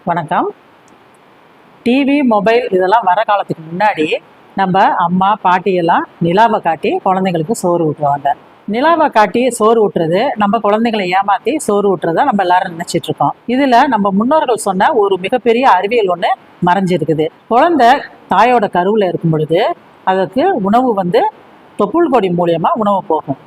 வணக்கம். TV, mobile இதெல்லாம் வர காலத்துக்கு முன்னாடி நம்ம அம்மா பாட்டியெல்லாம் நிலாவை காட்டி குழந்தைங்களுக்கு சோறு ஊட்டுவாங்க. நிலாவை காட்டி சோறு ஊட்டுறது நம்ம குழந்தைங்களை ஏமாற்றி சோறு ஊட்டுறதா நம்ம எல்லாரும் நினைச்சிட்டு இருக்கோம். இதில் நம்ம முன்னோர்கள் சொன்ன ஒரு மிகப்பெரிய அறிவியல் ஒன்று மறைஞ்சிருக்குது. குழந்தை தாயோட கருவில் இருக்கும் பொழுது அதற்கு உணவு தொப்புள் கொடி மூலியமாக உணவு போகும்.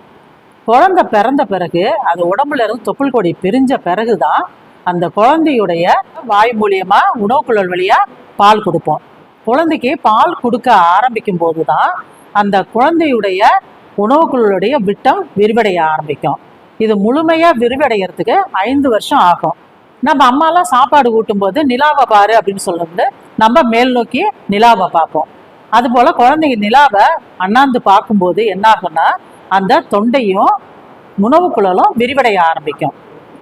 குழந்தை பிறந்த பிறகு அது உடம்புல இருந்து தொப்புள் கொடி பிரிஞ்ச பிறகுதான் அந்த குழந்தையுடைய வாய் மூலியமா உணவுக்குழல் வழியா பால் கொடுப்போம். குழந்தைக்கு பால் கொடுக்க ஆரம்பிக்கும் போதுதான் அந்த குழந்தையுடைய உணவுக்குழலுடைய விட்டம் விரிவடைய ஆரம்பிக்கும். இது முழுமையா விரிவடைகிறதுக்கு 5 வருஷம் ஆகும். நம்ம அம்மாலாம் சாப்பாடு ஊட்டும் போது நிலாவை பாரு அப்படின்னு சொல்றது நம்ம மேல் நோக்கி நிலாவை பார்ப்போம். அது போல குழந்தைங்க நிலாவை அண்ணாந்து பார்க்கும்போது என்ன ஆகும்னா அந்த தொண்டையும் உணவு குழலும் விரிவடைய ஆரம்பிக்கும்.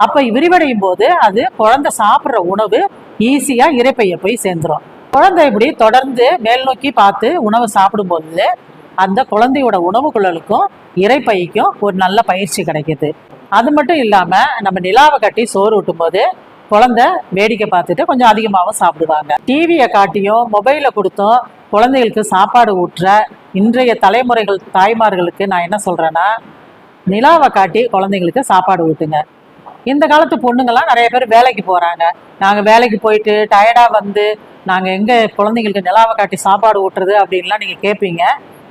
அப்ப விரிவடையும் போது அது குழந்தை சாப்பிட்ற உணவு ஈஸியா இரைப்பைய போய் சேர்ந்துடும். குழந்தை இப்படி தொடர்ந்து மேல் நோக்கி பார்த்து உணவு சாப்பிடும் போது அந்த குழந்தையோட உணவு குழலுக்கும் இரைப்பைக்கும் ஒரு நல்ல பயிற்சி கிடைக்குது. அது மட்டும் இல்லாம நம்ம நிலாவை கட்டி சோறு ஊட்டும் போது குழந்தை வேடிக்கை பார்த்துட்டு கொஞ்சம் அதிகமாகவும் சாப்பிடுவாங்க. டிவியை காட்டியும் மொபைலை கொடுத்தும் குழந்தைகளுக்கு சாப்பாடு ஊட்டுற இன்றைய தலைமுறைகள் தாய்மார்களுக்கு நான் என்ன சொல்றேன்னா, நிலாவை காட்டி குழந்தைங்களுக்கு சாப்பாடு ஊட்டுங்க. இந்த காலத்து பொண்ணுங்கள்லாம் நிறைய பேர் வேலைக்கு போறாங்க. நாங்கள் வேலைக்கு போயிட்டு டயர்டா நாங்கள் எங்க குழந்தைங்களுக்கு நிலாவை காட்டி சாப்பாடு ஊட்டுறது அப்படின்லாம் நீங்க கேட்பீங்க.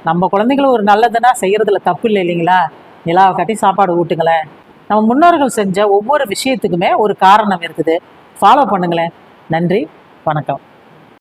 நம்ம குழந்தைங்களுக்கு ஒரு நல்லதுன்னா செய்யறதுல தப்பு இல்லை இல்லைங்களா? நிலாவை காட்டி சாப்பாடு ஊட்டுங்களேன். நம்ம முன்னோர்கள் செஞ்ச ஒவ்வொரு விஷயத்துக்குமே ஒரு காரணம் இருக்குது. ஃபாலோ பண்ணுங்களேன். நன்றி, வணக்கம்.